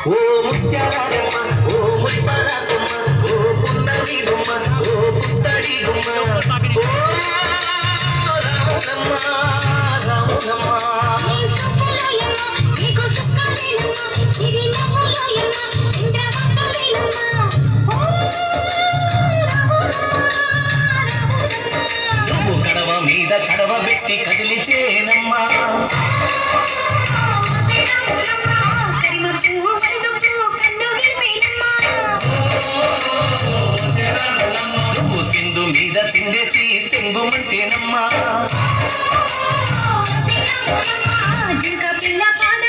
ఓ ముత్యాలమ్మ ఓ మురిపాలమ్మ ఓ పున్నమి గుమ్మ ఓ పుత్తడి గుమ్మ ఓ రాములమ్మ రాములమ్మ నువ్వు కడవ మీద కడవ పెట్టి కదిలిచేనమ్మా నువ్వు సింధు మీద సిందేసి సింగుమంటేనమ్మా జింక పిల్ల పాద